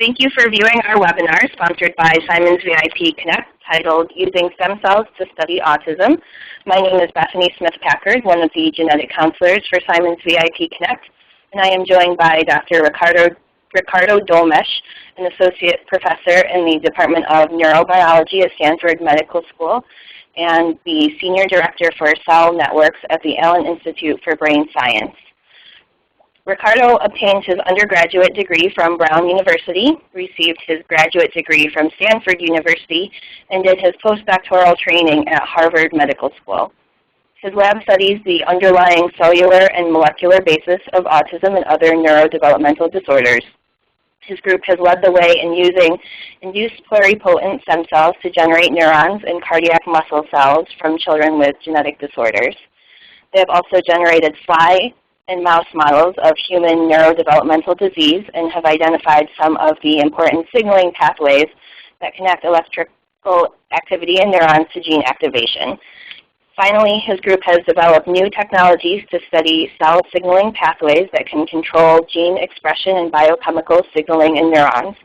Thank you for viewing our webinar sponsored by Simon's VIP Connect titled Using Stem Cells to Study Autism. My name is Bethany Smith-Packard, one of the genetic counselors for Simon's VIP Connect, and I am joined by Dr. Ricardo Dolmetsch, an associate professor in the Department of Neurobiology at Stanford Medical School and the senior director for cell networks at the Allen Institute for Brain Science. Ricardo obtained his undergraduate degree from Brown University, received his graduate degree from Stanford University, and did his postdoctoral training at Harvard Medical School. His lab studies the underlying cellular and molecular basis of autism and other neurodevelopmental disorders. His group has led the way in using induced pluripotent stem cells to generate neurons in cardiac muscle cells from children with genetic disorders. They have also generated fly and mouse models of human neurodevelopmental disease and have identified some of the important signaling pathways that connect electrical activity in neurons to gene activation. Finally, his group has developed new technologies to study cell signaling pathways that can control gene expression and biochemical signaling in neurons.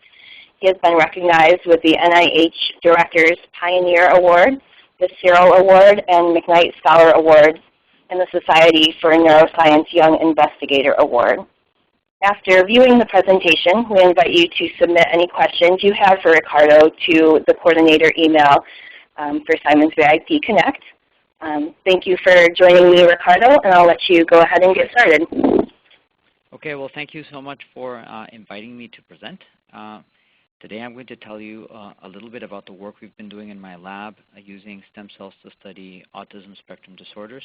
He has been recognized with the NIH Director's Pioneer Award, the Cyril Award, and McKnight Scholar Awards, and the Society for Neuroscience Young Investigator Award. After viewing the presentation, we invite you to submit any questions you have for Ricardo to the coordinator email for Simon's VIP Connect. Thank you for joining me, Ricardo, and I'll let you go ahead and get started. Okay, well, thank you so much for inviting me to present. Today I'm going to tell you a little bit about the work we've been doing in my lab using stem cells to study autism spectrum disorders.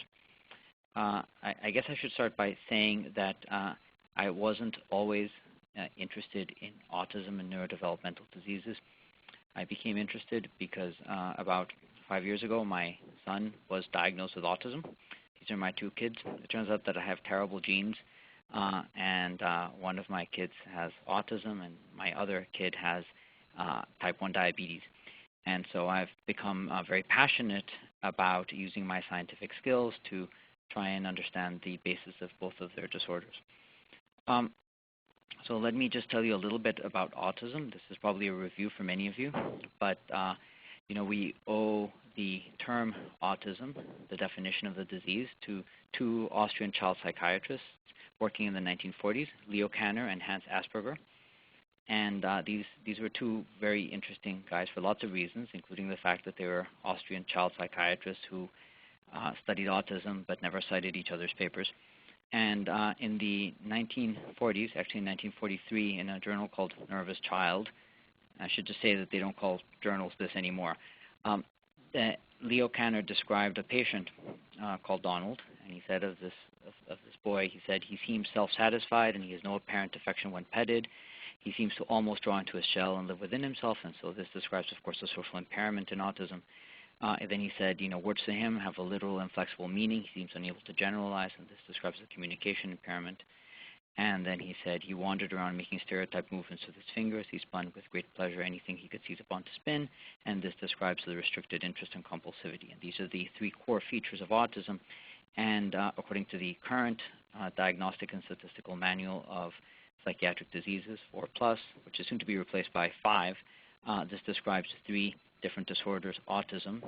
I guess I should start by saying that I wasn't always interested in autism and neurodevelopmental diseases. I became interested because about 5 years ago my son was diagnosed with autism. These are my two kids. It turns out that I have terrible genes, and one of my kids has autism and my other kid has type 1 diabetes. And so I've become very passionate about using my scientific skills to try and understand the basis of both of their disorders. So let me just tell you a little bit about autism. This is probably a review for many of you, but we owe the term autism, the definition of the disease, to two Austrian child psychiatrists working in the 1940s, Leo Kanner and Hans Asperger. And these were two very interesting guys for lots of reasons, including the fact that they were Austrian child psychiatrists who studied autism but never cited each other's papers. And in the 1940s, actually in 1943, in a journal called Nervous Child, I should just say that they don't call journals this anymore, Leo Kanner described a patient called Donald, and he said of this boy, he said, he seems self-satisfied and he has no apparent affection when petted. He seems to almost draw into his shell and live within himself, and so this describes, of course, the social impairment in autism. And then he said, words to him have a literal and flexible meaning. He seems unable to generalize, and this describes the communication impairment. And then he said he wandered around making stereotype movements with his fingers. He spun with great pleasure anything he could seize upon to spin, and this describes the restricted interest and compulsivity. And these are the three core features of autism. And according to the current Diagnostic and Statistical Manual of Psychiatric Diseases, 4+, which is soon to be replaced by 5, this describes three different disorders: autism,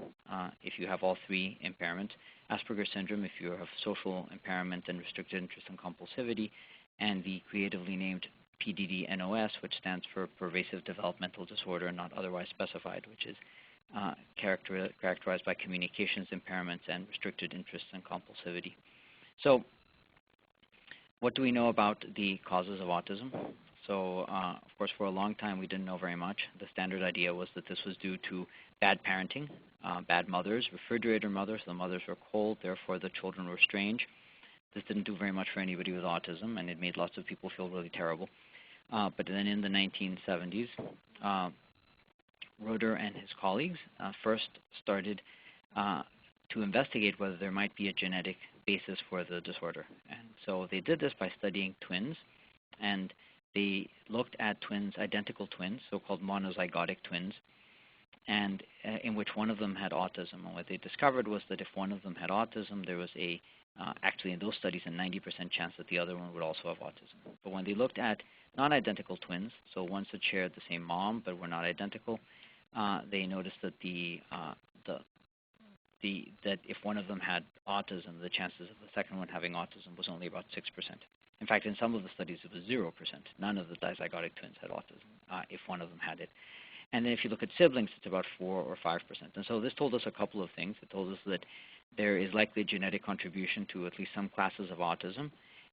if you have all three impairments; Asperger's syndrome, if you have social impairment and restricted interest and compulsivity; and the creatively named PDD-NOS, which stands for pervasive developmental disorder not otherwise specified, which is characterized by communications impairments and restricted interest and compulsivity. So what do we know about the causes of autism? So, of course, for a long time we didn't know very much. The standard idea was that this was due to bad parenting, bad mothers, refrigerator mothers. The mothers were cold, therefore the children were strange. This didn't do very much for anybody with autism, and it made lots of people feel really terrible. But then in the 1970s, Roeder and his colleagues first started to investigate whether there might be a genetic basis for the disorder. And so they did this by studying twins, and they looked at twins, identical twins, so-called monozygotic twins, and in which one of them had autism. And what they discovered was that if one of them had autism, there was actually in those studies a 90% chance that the other one would also have autism. But when they looked at non-identical twins, so ones that shared the same mom but were not identical, they noticed that that if one of them had autism, the chances of the second one having autism was only about 6%. In fact, in some of the studies, it was 0%. None of the dizygotic twins had autism if one of them had it. And then if you look at siblings, it's about 4 or 5%. And so this told us a couple of things. It told us that there is likely a genetic contribution to at least some classes of autism.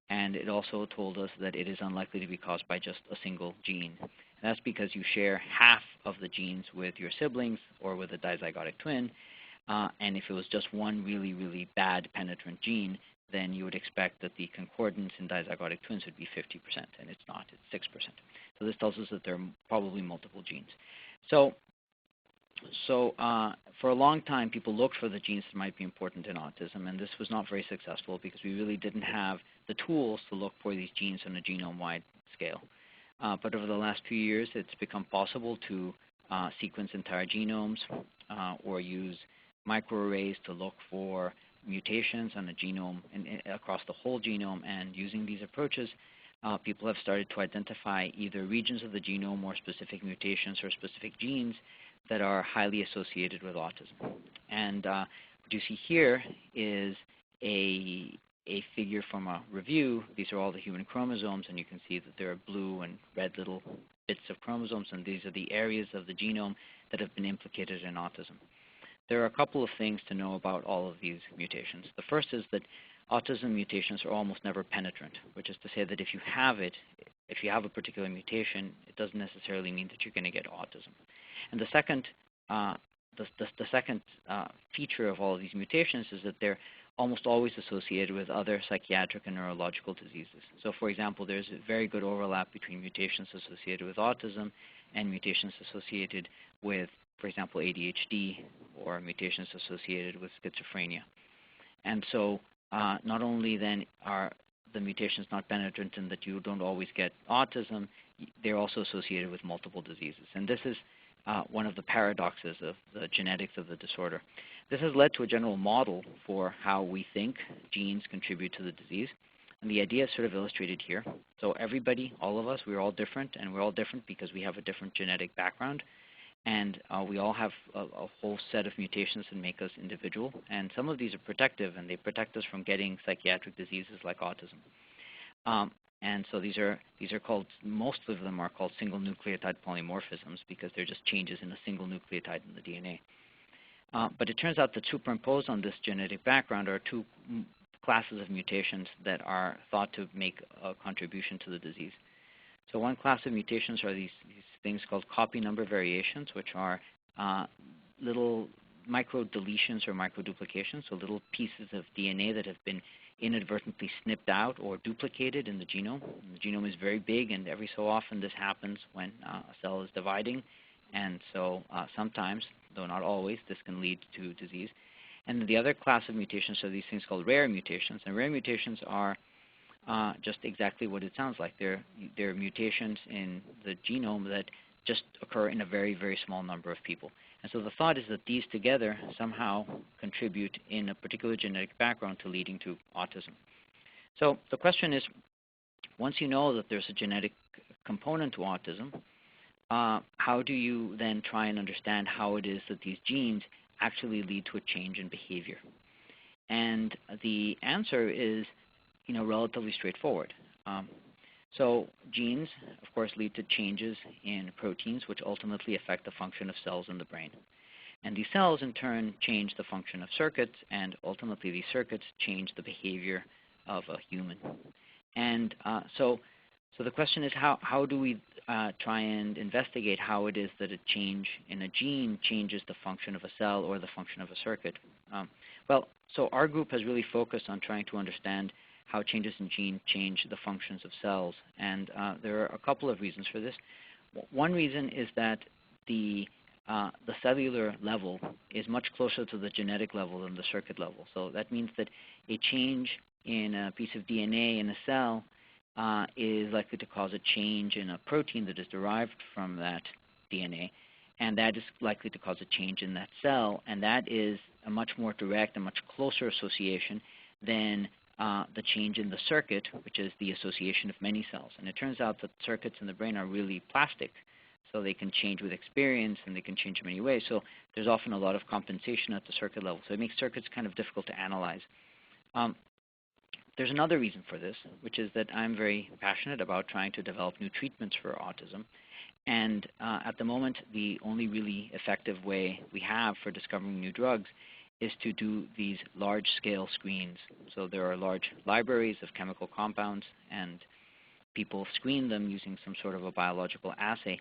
And it also told us that it is unlikely to be caused by just a single gene. And that's because you share half of the genes with your siblings or with a dizygotic twin. And if it was just one really, really bad penetrant gene, then you would expect that the concordance in dizygotic twins would be 50%, and it's not, it's 6%. So this tells us that there are probably multiple genes. So for a long time, people looked for the genes that might be important in autism, and this was not very successful because we really didn't have the tools to look for these genes on a genome-wide scale. But over the last few years, it's become possible to sequence entire genomes or use microarrays to look for mutations on a genome and across the whole genome. And using these approaches, people have started to identify either regions of the genome or specific mutations or specific genes that are highly associated with autism. And what you see here is a figure from a review. These are all the human chromosomes, and you can see that there are blue and red little bits of chromosomes, and these are the areas of the genome that have been implicated in autism. There are a couple of things to know about all of these mutations. The first is that autism mutations are almost never penetrant, which is to say that if you have a particular mutation, it doesn't necessarily mean that you're going to get autism. And the second, feature of all of these mutations is that they're almost always associated with other psychiatric and neurological diseases. So for example, there's a very good overlap between mutations associated with autism and mutations associated with, for example, ADHD or mutations associated with schizophrenia. And so not only then are the mutations not penetrant in that you don't always get autism, they're also associated with multiple diseases. And this is one of the paradoxes of the genetics of the disorder. This has led to a general model for how we think genes contribute to the disease. And the idea is sort of illustrated here. So everybody, all of us, we're all different, and we're all different because we have a different genetic background. And we all have a whole set of mutations that make us individual. And some of these are protective, and they protect us from getting psychiatric diseases like autism. And so these are called, most of them are called single nucleotide polymorphisms because they're just changes in a single nucleotide in the DNA. But it turns out that superimposed on this genetic background are two classes of mutations that are thought to make a contribution to the disease. So one class of mutations are these things called copy number variations, which are little micro deletions or micro duplications, so little pieces of DNA that have been inadvertently snipped out or duplicated in the genome. And the genome is very big, and every so often this happens when a cell is dividing. And so sometimes, though not always, this can lead to disease. And the other class of mutations are these things called rare mutations. And rare mutations are just exactly what it sounds like. They're mutations in the genome that just occur in a very, very small number of people. And so the thought is that these together somehow contribute in a particular genetic background to leading to autism. So the question is, once you know that there's a genetic component to autism, how do you then try and understand how it is that these genes actually lead to a change in behavior? And the answer is relatively straightforward. So genes, of course, lead to changes in proteins, which ultimately affect the function of cells in the brain. And these cells, in turn, change the function of circuits, and ultimately these circuits change the behavior of a human. And so the question is, how do we try and investigate how it is that a change in a gene changes the function of a cell or the function of a circuit? So our group has really focused on trying to understand how changes in genes change the functions of cells. And there are a couple of reasons for this. One reason is that the cellular level is much closer to the genetic level than the circuit level. So that means that a change in a piece of DNA in a cell is likely to cause a change in a protein that is derived from that DNA. and that is likely to cause a change in that cell, and that is a much more direct and much closer association than the change in the circuit, which is the association of many cells. And it turns out that circuits in the brain are really plastic, so they can change with experience and they can change in many ways. So there's often a lot of compensation at the circuit level. So it makes circuits kind of difficult to analyze. There's another reason for this, which is that I'm very passionate about trying to develop new treatments for autism. And at the moment, the only really effective way we have for discovering new drugs is to do these large-scale screens. So there are large libraries of chemical compounds, and people screen them using some sort of a biological assay.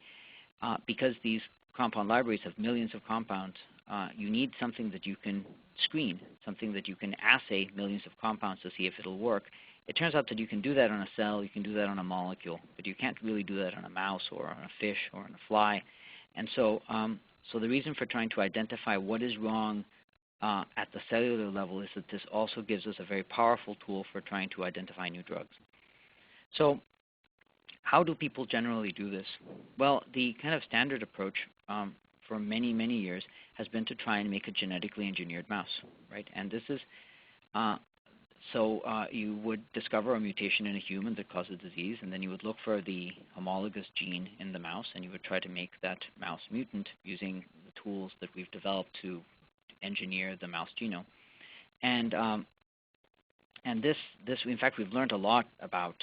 Because these compound libraries have millions of compounds, you need something that you can screen, something that you can assay millions of compounds to see if it'll work. It turns out that you can do that on a cell, you can do that on a molecule, but you can't really do that on a mouse or on a fish or on a fly. And so, so the reason for trying to identify what is wrong at the cellular level is that this also gives us a very powerful tool for trying to identify new drugs. So how do people generally do this? Well, the kind of standard approach for many, many years has been to try and make a genetically engineered mouse, right? And this is, you would discover a mutation in a human that causes disease, and then you would look for the homologous gene in the mouse, and you would try to make that mouse mutant using the tools that we've developed to engineer the mouse genome. And this, in fact, we've learned a lot about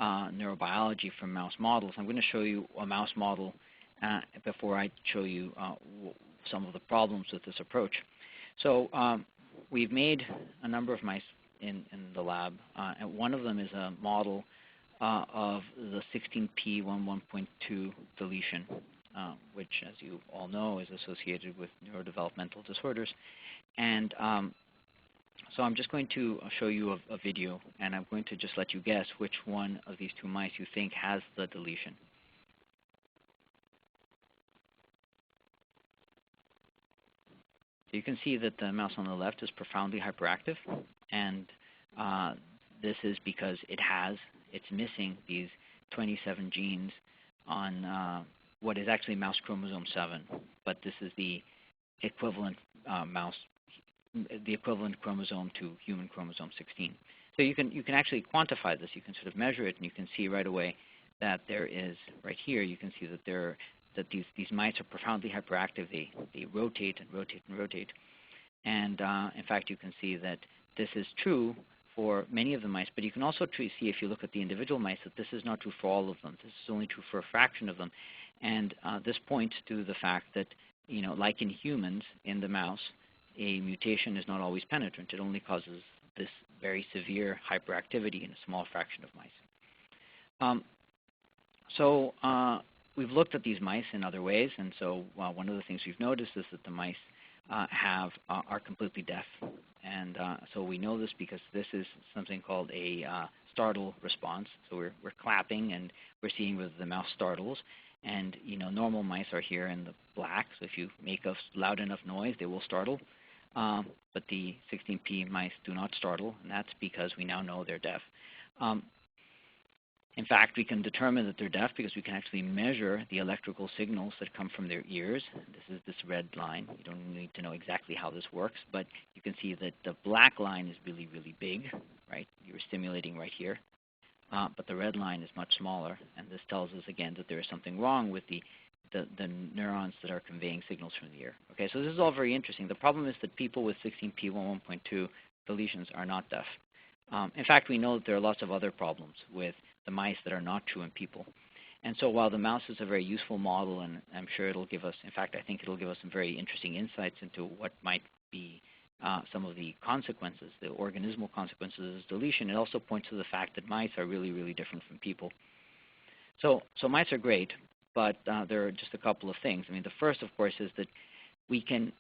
neurobiology from mouse models. I'm going to show you a mouse model before I show you some of the problems with this approach. So we've made a number of mice in the lab, and one of them is a model of the 16p11.2 deletion, which, as you all know, is associated with neurodevelopmental disorders. And so I'm just going to show you a video, and I'm going to just let you guess which one of these two mice you think has the deletion. So you can see that the mouse on the left is profoundly hyperactive, and this is because it's missing these 27 genes on what is actually mouse chromosome 7, but this is the equivalent the equivalent chromosome to human chromosome 16. So you can actually quantify this. You can sort of measure it, and you can see right away that there is, right here, you can see that these mice are profoundly hyperactive. They rotate and rotate and rotate. And in fact, you can see that this is true for many of the mice, but you can also see, if you look at the individual mice, that this is not true for all of them. This is only true for a fraction of them. And this points to the fact that, like in humans, in the mouse, a mutation is not always penetrant. It only causes this very severe hyperactivity in a small fraction of mice. We've looked at these mice in other ways, and so one of the things we've noticed is that the mice are completely deaf. And so we know this because this is something called a startle response. So we're clapping, and we're seeing whether the mouse startles. And normal mice are here in the black, so if you make a loud enough noise, they will startle. But the 16p mice do not startle, and that's because we now know they're deaf. In fact, we can determine that they're deaf because we can actually measure the electrical signals that come from their ears. This is this red line. You don't need to know exactly how this works, but you can see that the black line is really, really big, right? You're stimulating right here. But the red line is much smaller, and this tells us again that there is something wrong with the neurons that are conveying signals from the ear. Okay, so this is all very interesting. The problem is that people with 16p11.2 deletions are not deaf. In fact, we know that there are lots of other problems with the mice that are not true in people. And so while the mouse is a very useful model, and I'm sure it'll give us, in fact, I think it'll give us some very interesting insights into what might be some of the consequences, the organismal consequences of this deletion, it also points to the fact that mice are really, really different from people. So mice are great, but there are just a couple of things. I mean, the first, of course, is that we can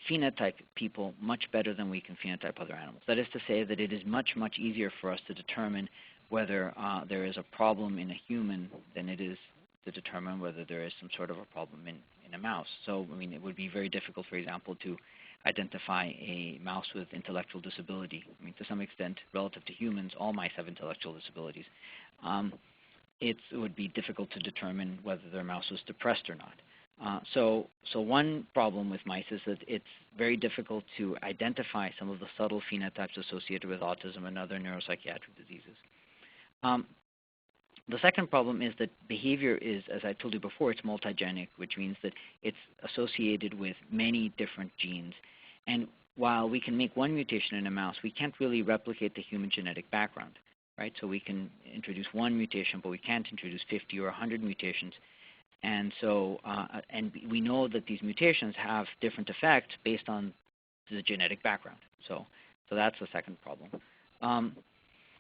phenotype people much better than we can phenotype other animals. That is to say that it is much, much easier for us to determine whether there is a problem in a human than it is to determine whether there is some sort of a problem in a mouse. So, I mean, it would be very difficult, for example, to identify a mouse with intellectual disability. I mean, to some extent, relative to humans, all mice have intellectual disabilities. It would be difficult to determine whether their mouse was depressed or not. So one problem with mice is that it's very difficult to identify some of the subtle phenotypes associated with autism and other neuropsychiatric diseases. The second problem is that behavior is, as I told you before, it's multigenic, which means that it's associated with many different genes. And while we can make one mutation in a mouse, we can't really replicate the human genetic background, right? So we can introduce one mutation, but we can't introduce 50 or 100 mutations. And so, and we know that these mutations have different effects based on the genetic background. So that's the second problem.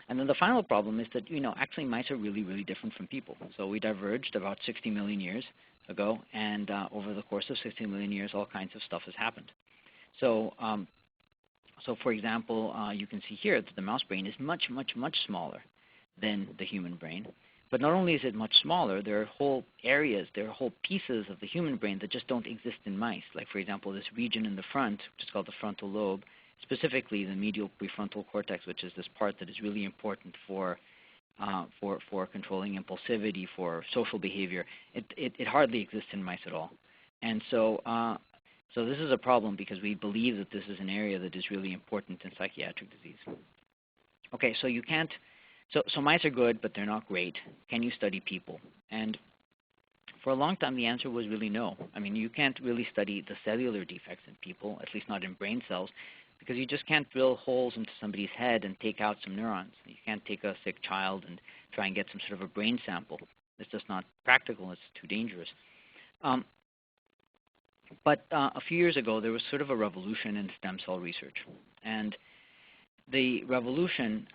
And then the final problem is that, actually mice are really, really different from people. So we diverged about 60 million years ago, and over the course of 60 million years, all kinds of stuff has happened. So, for example, you can see here that the mouse brain is much, much, much smaller than the human brain. But not only is it much smaller, there are whole areas, there are whole pieces of the human brain that just don't exist in mice. Like, for example, this region in the front, which is called the frontal lobe, specifically the medial prefrontal cortex, which is this part that is really important for controlling impulsivity, for social behavior. It hardly exists in mice at all. And so, so this is a problem because we believe that this is an area that is really important in psychiatric disease. Okay, so you can't, so mice are good, but they're not great. Can you study people? And for a long time, the answer was really no. I mean, you can't really study the cellular defects in people, at least not in brain cells, because you just can't drill holes into somebody's head and take out some neurons. You can't take a sick child and try and get some sort of a brain sample. It's just not practical. It's too dangerous. But a few years ago, there was sort of a revolution in stem cell research. And the revolution,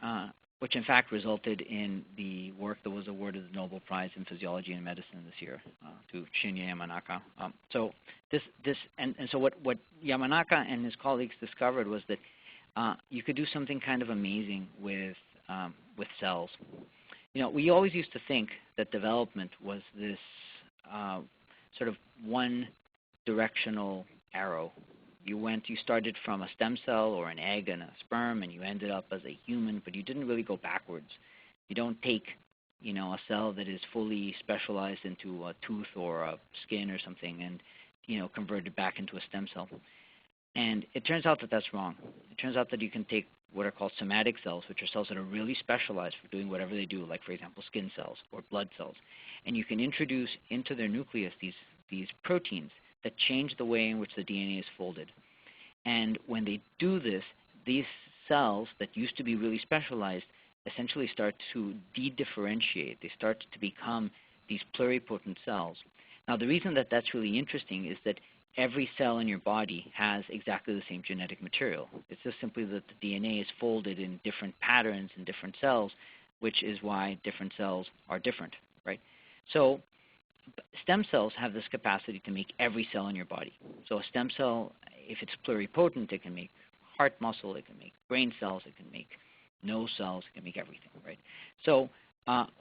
which in fact resulted in the work that was awarded the Nobel Prize in Physiology and Medicine this year to Shinya Yamanaka. So what Yamanaka and his colleagues discovered was that you could do something kind of amazing with cells. We always used to think that development was this sort of one-directional arrow. You started from a stem cell or an egg and a sperm, and you ended up as a human, but you didn't really go backwards. You don't take, a cell that is fully specialized into a tooth or a skin or something and, convert it back into a stem cell. And it turns out that that's wrong. It turns out that you can take what are called somatic cells, which are cells that are really specialized for doing whatever they do, like, for example, skin cells or blood cells, and you can introduce into their nucleus these proteins that change the way in which the DNA is folded. And when they do this, these cells that used to be really specialized essentially start to de-differentiate. They start to become these pluripotent cells. Now, the reason that that's really interesting is that every cell in your body has exactly the same genetic material. It's just simply that the DNA is folded in different patterns in different cells, which is why different cells are different, right? So stem cells have this capacity to make every cell in your body. So a stem cell, if it's pluripotent, it can make heart muscle, it can make brain cells, it can make nose cells, it can make everything, right? So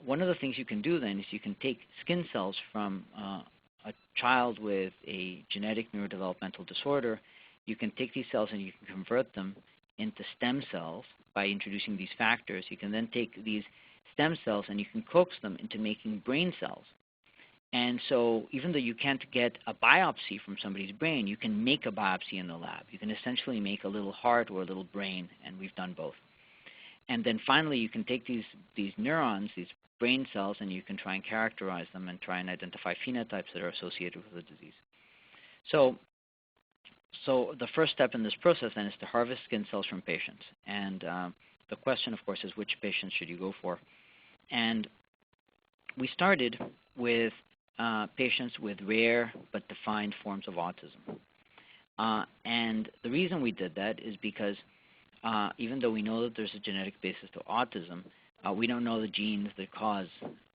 one of the things you can do then is you can take skin cells from a child with a genetic neurodevelopmental disorder. You can take these cells and you can convert them into stem cells by introducing these factors. You can then take these stem cells and you can coax them into making brain cells. And so even though you can't get a biopsy from somebody's brain, you can make a biopsy in the lab. You can essentially make a little heart or a little brain, and we've done both. And then finally, you can take these neurons, these brain cells, and you can try and characterize them and try and identify phenotypes that are associated with the disease. So the first step in this process then is to harvest skin cells from patients. And the question, of course, is which patients should you go for? And we started with patients with rare but defined forms of autism. And the reason we did that is because even though we know that there's a genetic basis to autism, we don't know the genes that cause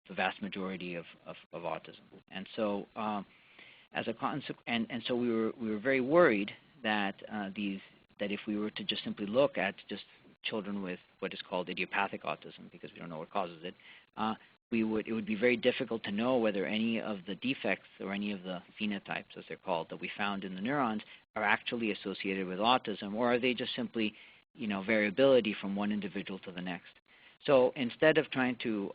the vast majority of autism. And so as a and so we were very worried that that if we were to just simply look at just children with what is called idiopathic autism, because we don't know what causes it, it would be very difficult to know whether any of the defects or any of the phenotypes, as they're called, that we found in the neurons are actually associated with autism, or are they just simply, variability from one individual to the next. So instead of trying to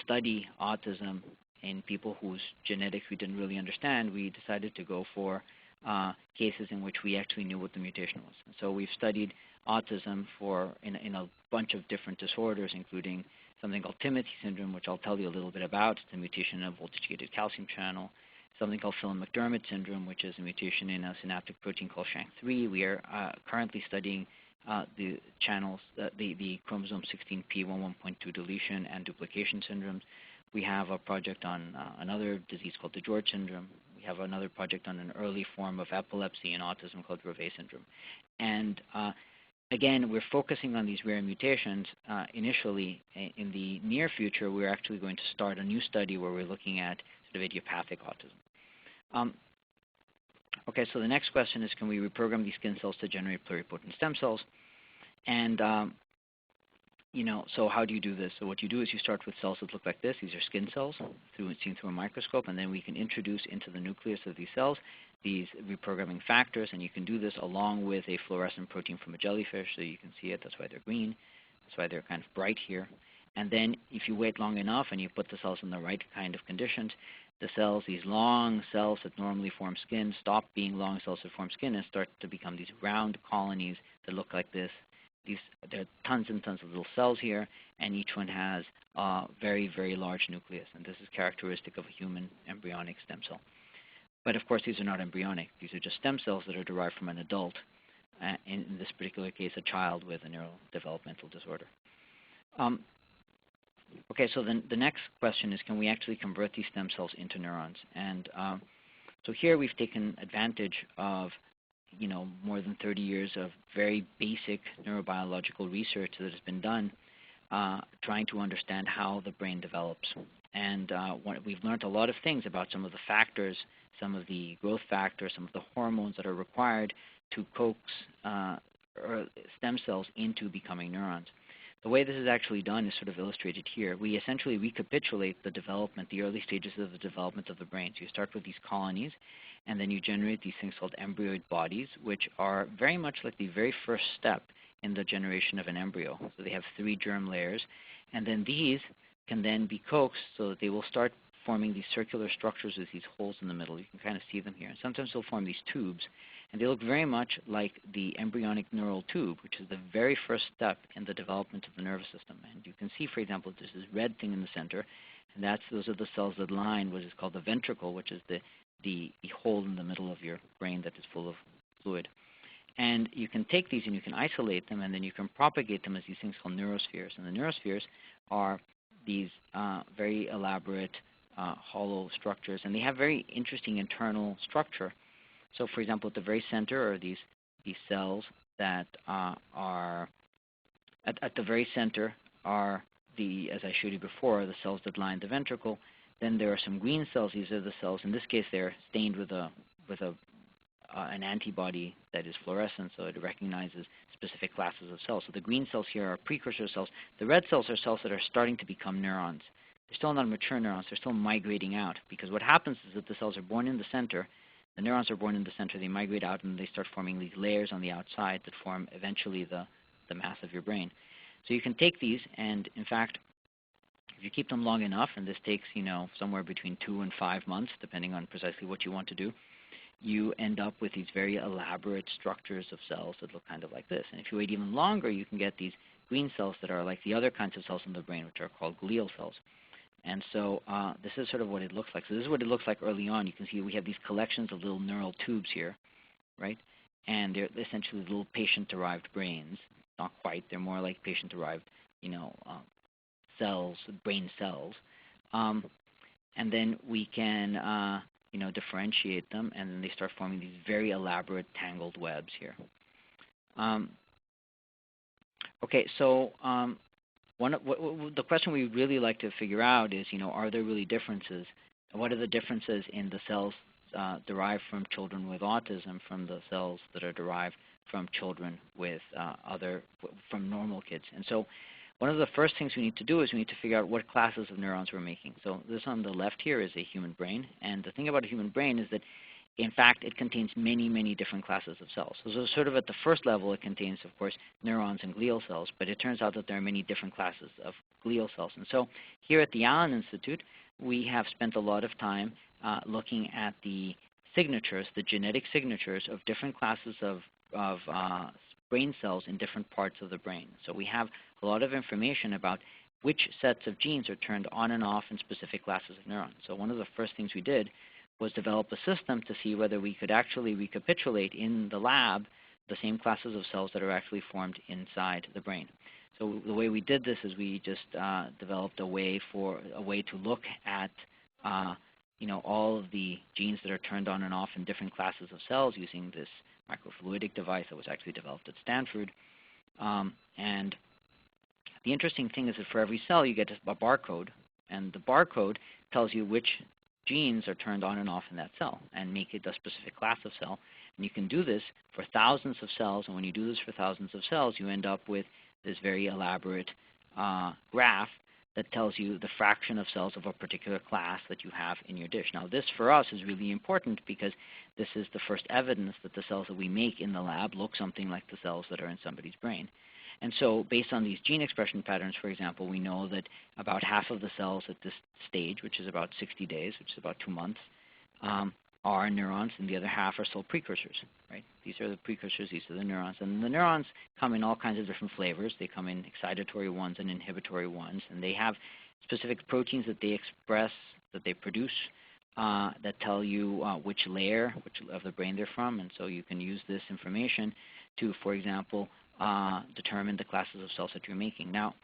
study autism in people whose genetics we didn't really understand, we decided to go for cases in which we actually knew what the mutation was. And so we've studied autism in a bunch of different disorders, including something called Timothy syndrome, which I'll tell you a little bit about. It's a mutation in a voltage-gated calcium channel. Something called Phelan-McDermott syndrome, which is a mutation in a synaptic protein called SHANK3. We are currently studying the channels, the chromosome 16p11.2 deletion and duplication syndromes. We have a project on another disease called DeGeorge syndrome. We have another project on an early form of epilepsy and autism called Dravet syndrome. And again, we're focusing on these rare mutations initially. In the near future, we're actually going to start a new study where we're looking at sort of idiopathic autism. Okay, so the next question is, can we reprogram these skin cells to generate pluripotent stem cells? And so how do you do this? So what you do is you start with cells that look like this. These are skin cells seen through a microscope, and then we can introduce into the nucleus of these cells these reprogramming factors, and you can do this along with a fluorescent protein from a jellyfish, so you can see it. That's why they're green. That's why they're kind of bright here. And then if you wait long enough and you put the cells in the right kind of conditions, the cells, these long cells that normally form skin, stop being long cells that form skin and start to become these round colonies that look like this. There are tons and tons of little cells here, and each one has a very, very large nucleus. And this is characteristic of a human embryonic stem cell. But of course, these are not embryonic. These are just stem cells that are derived from an adult, in this particular case, a child with a neurodevelopmental disorder. Okay, so then the next question is, can we actually convert these stem cells into neurons? And so here we've taken advantage of more than 30 years of very basic neurobiological research that has been done trying to understand how the brain develops. And we've learned a lot of things about some of the factors, some of the growth factors, some of the hormones that are required to coax stem cells into becoming neurons. The way this is actually done is sort of illustrated here. We essentially recapitulate the development, the early stages of the development of the brain. So you start with these colonies, and then you generate these things called embryoid bodies, which are very much like the very first step in the generation of an embryo. So they have 3 germ layers, and then these can then be coaxed so that they will start forming these circular structures with these holes in the middle. You can kind of see them here. And sometimes they'll form these tubes, and they look very much like the embryonic neural tube, which is the very first step in the development of the nervous system. And you can see, for example, there's this red thing in the center, and those are the cells that line what is called the ventricle, which is the hole in the middle of your brain that is full of fluid. And you can take these and you can isolate them, and then you can propagate them as these things called neurospheres. And the neurospheres are these very elaborate hollow structures, and they have very interesting internal structure. So, for example, at the very center are these cells that are at the very center are as I showed you before, the cells that line the ventricle. Then there are some green cells. These are the cells. In this case, they're stained with an antibody that is fluorescent, so it recognizes specific classes of cells. So the green cells here are precursor cells. The red cells are cells that are starting to become neurons. They're still not mature neurons. They're still migrating out, because what happens is that the cells are born in the center. The neurons are born in the center. They migrate out, and they start forming these layers on the outside that form eventually the mass of your brain. So you can take these, and in fact, if you keep them long enough, and this takes somewhere between 2 and 5 months, depending on precisely what you want to do, you end up with these very elaborate structures of cells that look kind of like this. And if you wait even longer, you can get these green cells that are like the other kinds of cells in the brain, which are called glial cells. And so this is sort of what it looks like. So this is what it looks like early on. You can see we have these collections of little neural tubes here, right? And they're essentially little patient-derived brains. Not quite. They're more like patient-derived, cells, brain cells. And then we can, differentiate them, and then they start forming these very elaborate tangled webs here. Okay, so the question we really like to figure out is, are there really differences? What are the differences in the cells derived from children with autism from the cells that are derived from children with from normal kids? And so one of the first things we need to do is we need to figure out what classes of neurons we're making. So this on the left here is a human brain, and the thing about a human brain is that in fact, it contains many, many different classes of cells. So sort of at the first level, it contains, of course, neurons and glial cells, but it turns out that there are many different classes of glial cells. And so here at the Allen Institute, we have spent a lot of time looking at the signatures, the genetic signatures of different classes of brain cells in different parts of the brain. So we have a lot of information about which sets of genes are turned on and off in specific classes of neurons. So one of the first things we did was develop a system to see whether we could actually recapitulate in the lab the same classes of cells that are actually formed inside the brain. So the way we did this is we just developed a way to look at all of the genes that are turned on and off in different classes of cells using this microfluidic device that was actually developed at Stanford. And the interesting thing is that for every cell you get a barcode, and the barcode tells you which genes are turned on and off in that cell and make it a specific class of cell. And you can do this for thousands of cells, and when you do this for thousands of cells, you end up with this very elaborate graph that tells you the fraction of cells of a particular class that you have in your dish. Now this for us is really important because this is the first evidence that the cells that we make in the lab look something like the cells that are in somebody's brain. And so based on these gene expression patterns, for example, we know that about half of the cells at this stage, which is about 60 days, which is about 2 months, are neurons, and the other half are still precursors, right? These are the precursors, these are the neurons. And the neurons come in all kinds of different flavors. They come in excitatory ones and inhibitory ones, and they have specific proteins that they express, that they produce, that tell you which layer of the brain they're from. And so you can use this information to, for example, determine the classes of cells that you're making. Now,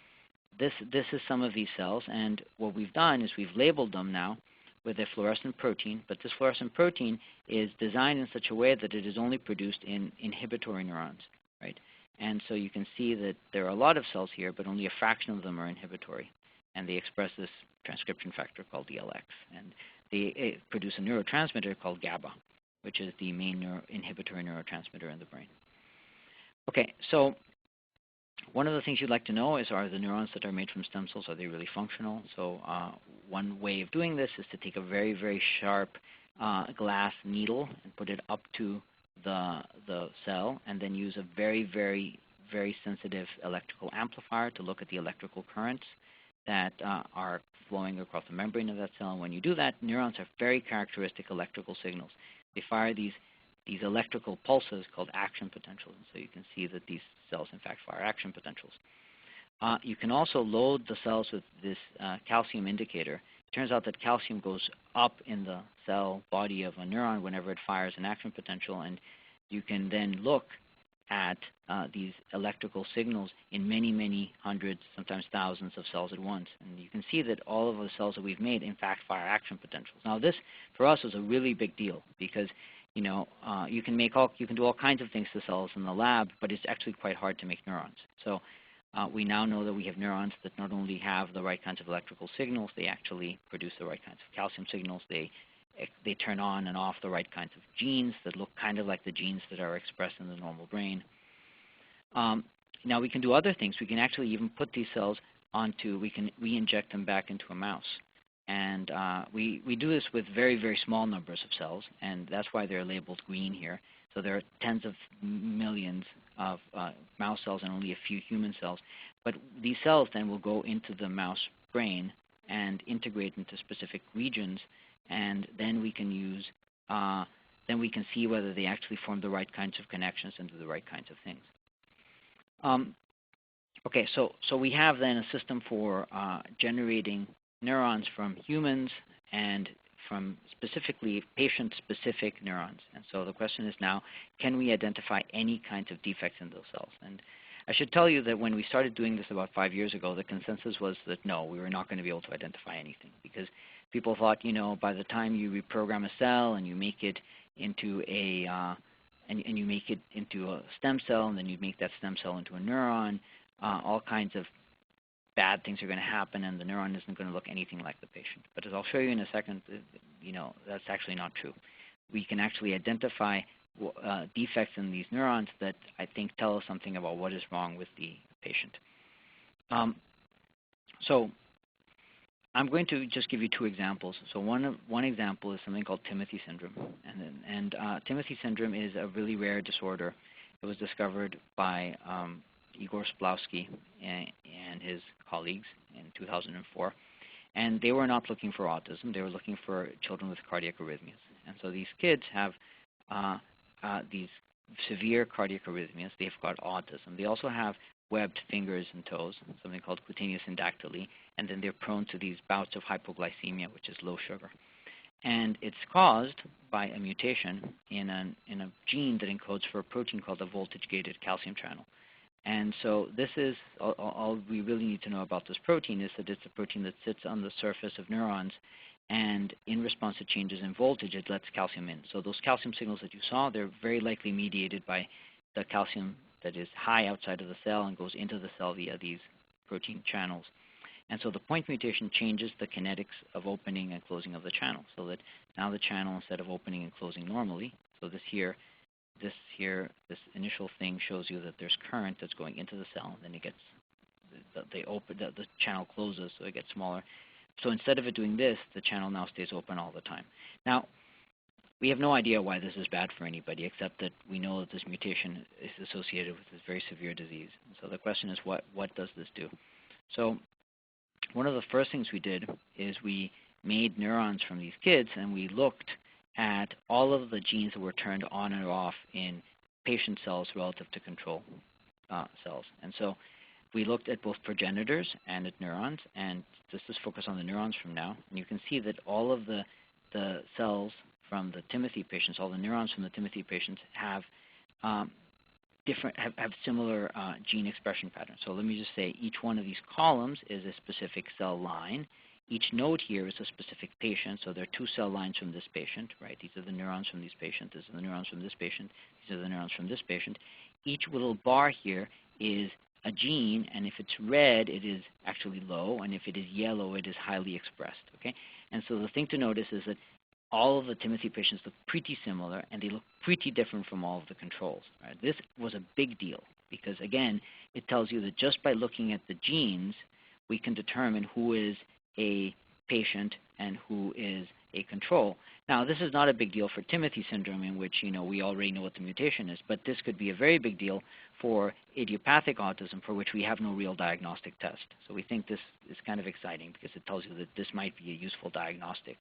this is some of these cells, and what we've done is we've labeled them now with a fluorescent protein, but this fluorescent protein is designed in such a way that it is only produced in inhibitory neurons, right? And so you can see that there are a lot of cells here, but only a fraction of them are inhibitory, and they express this transcription factor called DLX, and they produce a neurotransmitter called GABA, which is the main inhibitory neurotransmitter in the brain. Okay, so one of the things you'd like to know is, are the neurons that are made from stem cells, are they really functional? So one way of doing this is to take a very, very sharp glass needle and put it up to the cell, and then use a very, very, very sensitive electrical amplifier to look at the electrical currents that are flowing across the membrane of that cell. And when you do that, neurons have very characteristic electrical signals. They fire these electrical pulses called action potentials. And so you can see that these cells, in fact, fire action potentials. You can also load the cells with this calcium indicator. It turns out that calcium goes up in the cell body of a neuron whenever it fires an action potential, and you can then look at these electrical signals in many, many hundreds, sometimes thousands of cells at once. And you can see that all of the cells that we've made, in fact, fire action potentials. Now this, for us, is a really big deal because you can do all kinds of things to cells in the lab, but it's actually quite hard to make neurons. So we now know that we have neurons that not only have the right kinds of electrical signals, they actually produce the right kinds of calcium signals. They turn on and off the right kinds of genes that look kind of like the genes that are expressed in the normal brain. Now we can do other things. We can actually even put these cells we can re-inject them back into a mouse. And we do this with very, very small numbers of cells, and that's why they're labeled green here. So there are tens of millions of mouse cells and only a few human cells. But these cells then will go into the mouse brain and integrate into specific regions, and then we can see whether they actually form the right kinds of connections and do the right kinds of things. Okay, so we have then a system for generating neurons from humans and from specifically patient-specific neurons. And so the question is now, can we identify any kinds of defects in those cells? And I should tell you that when we started doing this about 5 years ago, the consensus was that no, we were not going to be able to identify anything, because people thought, by the time you reprogram a cell and you make it into a stem cell, and then you make that stem cell into a neuron, all kinds of bad things are going to happen, and the neuron isn't going to look anything like the patient. But as I'll show you in a second, that's actually not true. We can actually identify defects in these neurons that I think tell us something about what is wrong with the patient. I'm going to just give you two examples. So one example is something called Timothy syndrome. And Timothy syndrome is a really rare disorder. It was discovered by Igor Splowski and his colleagues in 2004. And they were not looking for autism. They were looking for children with cardiac arrhythmias. And so these kids have these severe cardiac arrhythmias. They've got autism. They also have webbed fingers and toes, something called cutaneous syndactyly, and then they're prone to these bouts of hypoglycemia, which is low sugar. And it's caused by a mutation in a gene that encodes for a protein called the voltage-gated calcium channel. And so this is, all we really need to know about this protein is that it's a protein that sits on the surface of neurons, and in response to changes in voltage, it lets calcium in. So those calcium signals that you saw, they're very likely mediated by the calcium that is high outside of the cell and goes into the cell via these protein channels. And so the point mutation changes the kinetics of opening and closing of the channel, so that now the channel, instead of opening and closing normally, so this initial thing shows you that there's current that's going into the cell, and then it gets, the channel closes, so it gets smaller. So instead of it doing this, the channel now stays open all the time. Now, we have no idea why this is bad for anybody, except that we know that this mutation is associated with this very severe disease. So the question is, what does this do? So one of the first things we did is we made neurons from these kids, and we looked at all of the genes that were turned on and off in patient cells relative to control cells. And so we looked at both progenitors and at neurons, and just to focus on the neurons from now. And you can see that all of the cells from the Timothy patients, all the neurons from the Timothy patients have similar gene expression patterns. So let me just say each one of these columns is a specific cell line. Each node here is a specific patient. So there are two cell lines from this patient, right? These are the neurons from this patient. These are the neurons from this patient. These are the neurons from this patient. Each little bar here is a gene, and if it's red, it is actually low, and if it is yellow, it is highly expressed, okay? And so the thing to notice is that all of the Timothy patients look pretty similar, and they look pretty different from all of the controls. Right? This was a big deal because, again, it tells you that just by looking at the genes, we can determine who is a patient and who is a control. Now, this is not a big deal for Timothy syndrome, in which we already know what the mutation is, but this could be a very big deal for idiopathic autism, for which we have no real diagnostic test. So we think this is kind of exciting because it tells you that this might be a useful diagnostic.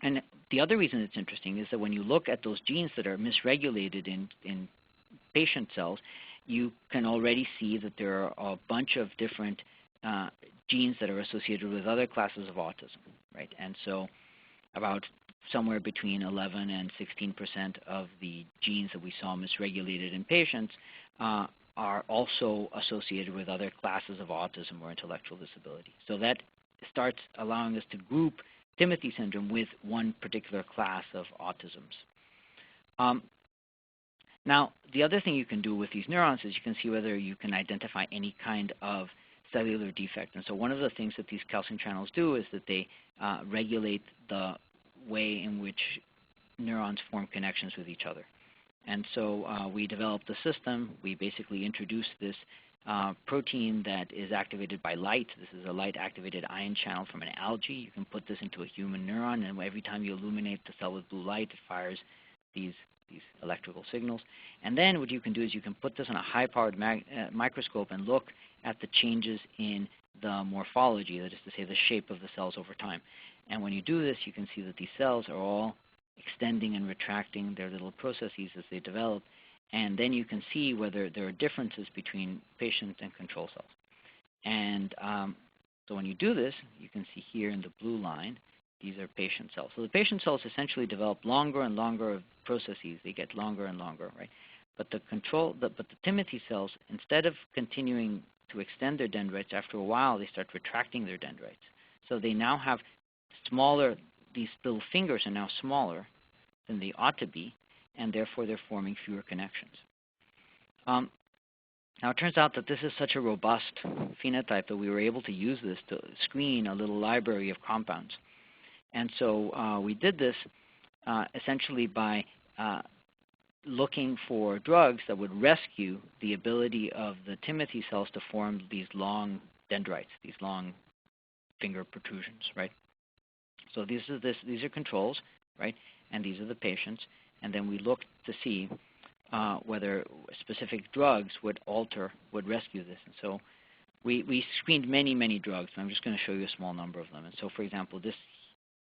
And the other reason it's interesting is that when you look at those genes that are misregulated in patient cells, you can already see that there are a bunch of different genes that are associated with other classes of autism, right? And so about somewhere between 11 and 16% of the genes that we saw misregulated in patients are also associated with other classes of autism or intellectual disability. So that starts allowing us to group Timothy syndrome with one particular class of autisms. Now, the other thing you can do with these neurons is you can see whether you can identify any kind of cellular defect. And so one of the things that these calcium channels do is that they regulate the way in which neurons form connections with each other. And so we developed a system. We basically introduced this protein that is activated by light. This is a light-activated ion channel from an algae. You can put this into a human neuron, and every time you illuminate the cell with blue light, it fires these electrical signals. And then what you can do is you can put this on a high-powered microscope and look at the changes in the morphology, that is to say the shape of the cells over time. And when you do this, you can see that these cells are all extending and retracting their little processes as they develop. And then you can see whether there are differences between patient and control cells. And so when you do this, you can see here in the blue line, these are patient cells. So the patient cells essentially develop longer and longer processes. They get longer and longer, right? But the Timothy cells, instead of continuing to extend their dendrites, after a while they start retracting their dendrites. So they now have smaller, these little fingers are now smaller than they ought to be, and therefore they're forming fewer connections. Now it turns out that this is such a robust phenotype that we were able to use this to screen a little library of compounds. And so we did this essentially by looking for drugs that would rescue the ability of the Timothy cells to form these long dendrites, these long finger protrusions, right? So these are controls, right? And these are the patients. And then we looked to see whether specific drugs would rescue this. And so we screened many drugs. And I'm just going to show you a small number of them. And so, for example, this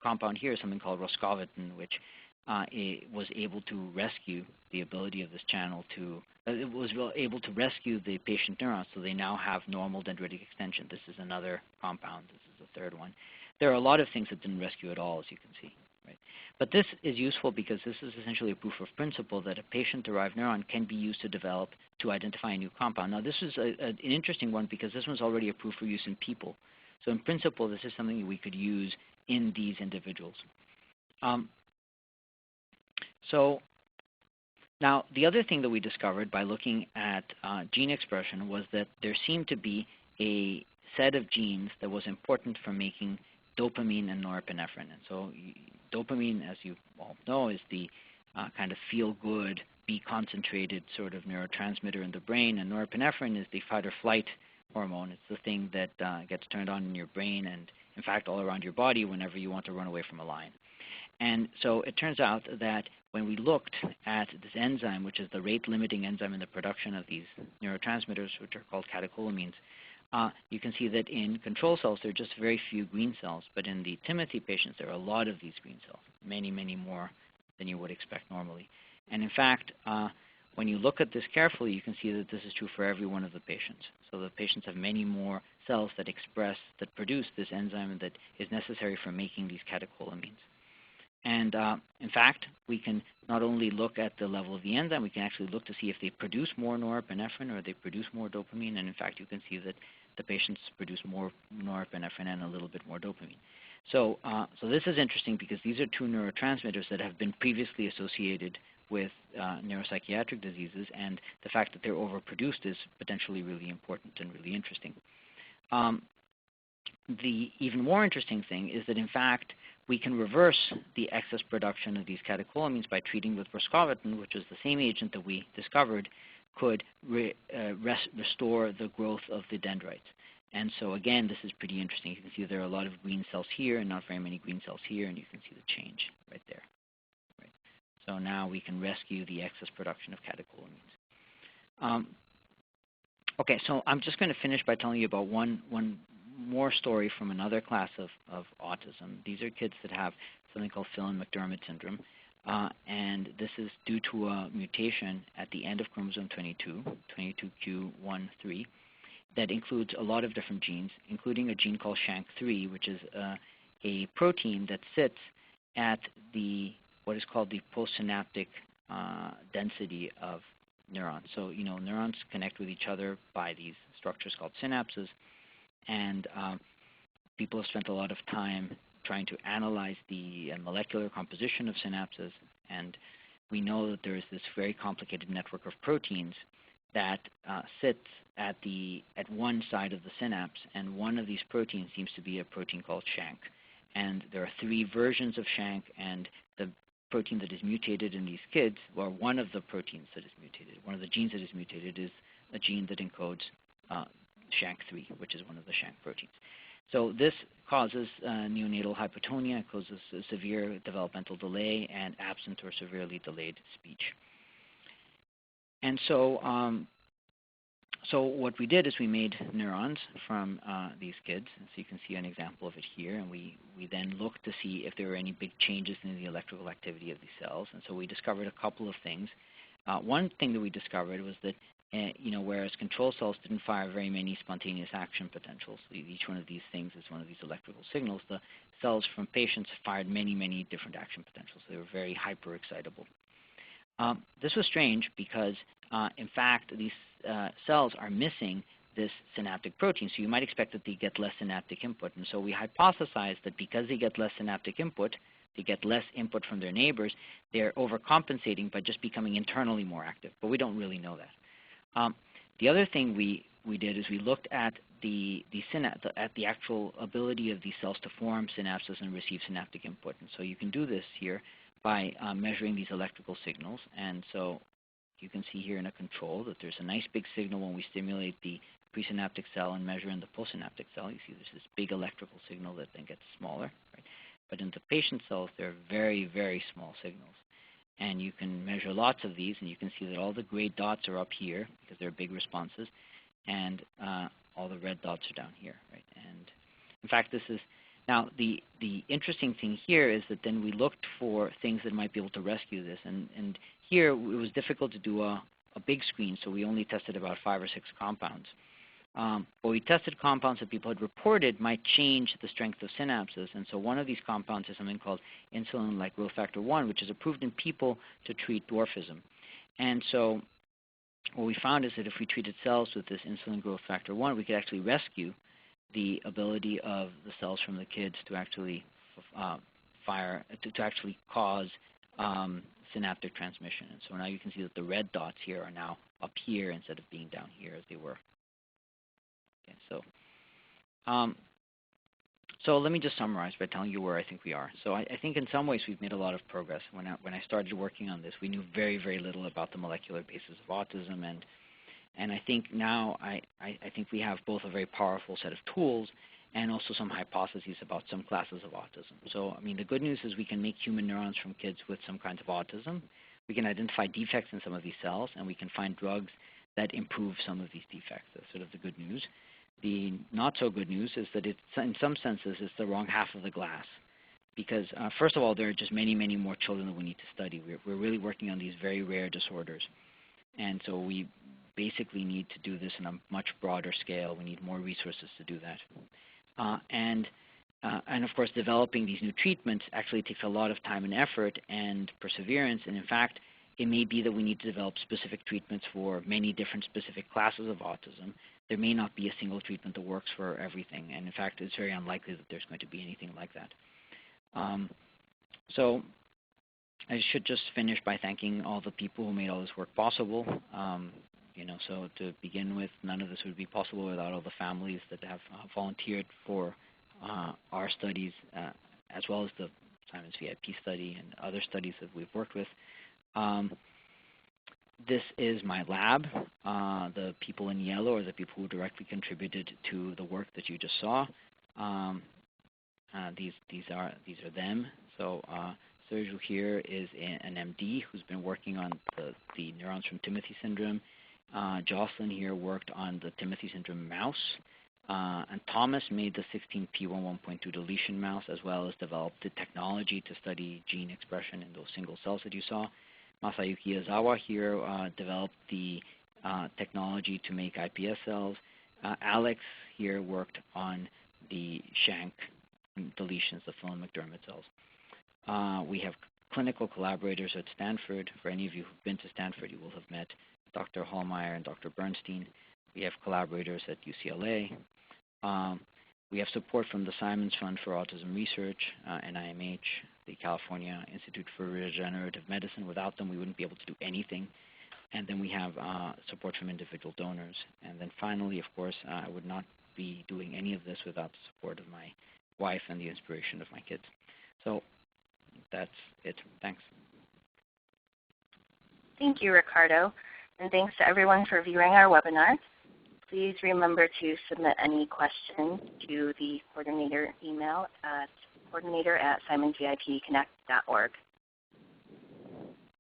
compound here is something called roscovitin, which it was able to rescue the ability of this channel to, it was able to rescue the patient neurons, so they now have normal dendritic extension. This is another compound. This is the third one. There are a lot of things that didn't rescue at all, as you can see. Right? But this is useful because this is essentially a proof of principle that a patient-derived neuron can be used to identify a new compound. Now, this is an interesting one because this one's already approved for use in people. So in principle, this is something that we could use in these individuals. So now, the other thing that we discovered by looking at gene expression was that there seemed to be a set of genes that was important for making dopamine and norepinephrine. And so dopamine, as you all know, is the kind of feel-good, be concentrated sort of neurotransmitter in the brain, and norepinephrine is the fight-or-flight hormone. It's the thing that gets turned on in your brain and, in fact, all around your body whenever you want to run away from a lion. And so it turns out that when we looked at this enzyme, which is the rate-limiting enzyme in the production of these neurotransmitters, which are called catecholamines, you can see that in control cells, there are just very few green cells. But in the Timothy patients, there are a lot of these green cells, many more than you would expect normally. And in fact, when you look at this carefully, you can see that this is true for every one of the patients. So the patients have many more cells that produce this enzyme that is necessary for making these catecholamines. And in fact, we can not only look at the level of the enzyme, we can actually look to see if they produce more norepinephrine or they produce more dopamine. And in fact, you can see that the patients produce more norepinephrine and a little bit more dopamine. So, so this is interesting because these are two neurotransmitters that have been previously associated with neuropsychiatric diseases, and the fact that they're overproduced is potentially really important and really interesting. The even more interesting thing is that, in fact, we can reverse the excess production of these catecholamines by treating with roscovitin, which is the same agent that we discovered could restore the growth of the dendrites. And so, again, this is pretty interesting. You can see there are a lot of green cells here and not very many green cells here, and you can see the change right there. Right. So now we can rescue the excess production of catecholamines. Okay, so I'm just going to finish by telling you about one more story from another class of autism. These are kids that have something called Phelan-McDermott syndrome, and this is due to a mutation at the end of chromosome 22, 22q13, that includes a lot of different genes, including a gene called SHANK3, which is a protein that sits at what is called the postsynaptic density of neurons. So, neurons connect with each other by these structures called synapses. And people have spent a lot of time trying to analyze the molecular composition of synapses. And we know that there is this very complicated network of proteins that sits at one side of the synapse. And one of these proteins seems to be a protein called SHANK. And there are 3 versions of SHANK. And the protein that is mutated in these kids, or one of the proteins that is mutated, one of the genes that is mutated, is a gene that encodes SHANK3, which is one of the SHANK proteins. So this causes neonatal hypotonia, causes a severe developmental delay, and absent or severely delayed speech. And so, so what we did is we made neurons from these kids. And so you can see an example of it here. And we then looked to see if there were any big changes in the electrical activity of these cells. And so we discovered a couple of things. One thing that we discovered was that whereas control cells didn't fire very many spontaneous action potentials, so each one of these things is one of these electrical signals, the cells from patients fired many different action potentials. They were very hyper-excitable. This was strange because, in fact, these cells are missing this synaptic protein. So you might expect that they get less synaptic input. And so we hypothesized that because they get less synaptic input, they get less input from their neighbors, they're overcompensating by just becoming internally more active. But we don't really know that. The other thing we did is we looked at the actual ability of these cells to form synapses and receive synaptic input. And so you can do this here by measuring these electrical signals. And so you can see here in a control that there's a nice big signal when we stimulate the presynaptic cell and measure in the postsynaptic cell, you see there's this big electrical signal that then gets smaller. Right? But in the patient cells, they're very, very small signals. And you can measure lots of these, and you can see that all the gray dots are up here because they're big responses, and all the red dots are down here. Right? And in fact, this is now the interesting thing here is that then we looked for things that might be able to rescue this, and here it was difficult to do a big screen, so we only tested about 5 or 6 compounds. But we tested compounds that people had reported might change the strength of synapses. And so one of these compounds is something called insulin-like growth factor 1, which is approved in people to treat dwarfism. And so what we found is that if we treated cells with this insulin growth factor 1, we could actually rescue the ability of the cells from the kids to actually to actually cause synaptic transmission. And so now you can see that the red dots here are now up here instead of being down here as they were. Okay, so let me just summarize by telling you where I think we are. So I think in some ways we've made a lot of progress. When I started working on this, we knew very, very little about the molecular basis of autism, and I think now I think we have both a very powerful set of tools and also some hypotheses about some classes of autism. So I mean, the good news is we can make human neurons from kids with some kinds of autism. We can identify defects in some of these cells, and we can find drugs that improve some of these defects. That's sort of the good news. The not so good news is that it's, in some senses, it's the wrong half of the glass. Because first of all, there are just many, many more children that we need to study. We're really working on these very rare disorders. And so we basically need to do this on a much broader scale. We need more resources to do that. And of course, developing these new treatments actually takes a lot of time and effort and perseverance. And in fact, it may be that we need to develop specific treatments for many different specific classes of autism. There may not be a single treatment that works for everything. And in fact, it's very unlikely that there's going to be anything like that. So I should just finish by thanking all the people who made all this work possible. So to begin with, none of this would be possible without all the families that have volunteered for our studies, as well as the Simon's VIP study and other studies that we've worked with. This is my lab. The people in yellow are the people who directly contributed to the work that you just saw. These are them. So Sergio here is an MD who's been working on the neurons from Timothy syndrome. Jocelyn here worked on the Timothy syndrome mouse. And Thomas made the 16p11.2 deletion mouse, as well as developed the technology to study gene expression in those single cells that you saw. Masayuki Izawa here developed the technology to make iPS cells. Alex here worked on the shank deletions, the Phelan-McDermott cells. We have clinical collaborators at Stanford. For any of you who've been to Stanford, you will have met Dr. Hallmeyer and Dr. Bernstein. We have collaborators at UCLA. We have support from the Simons Fund for Autism Research, NIMH, the California Institute for Regenerative Medicine. Without them, we wouldn't be able to do anything. And then we have support from individual donors. And then finally, of course, I would not be doing any of this without the support of my wife and the inspiration of my kids. So that's it. Thanks. Thank you, Ricardo. And thanks to everyone for viewing our webinar. Please remember to submit any questions to the coordinator email at coordinator@simonsvipconnect.org.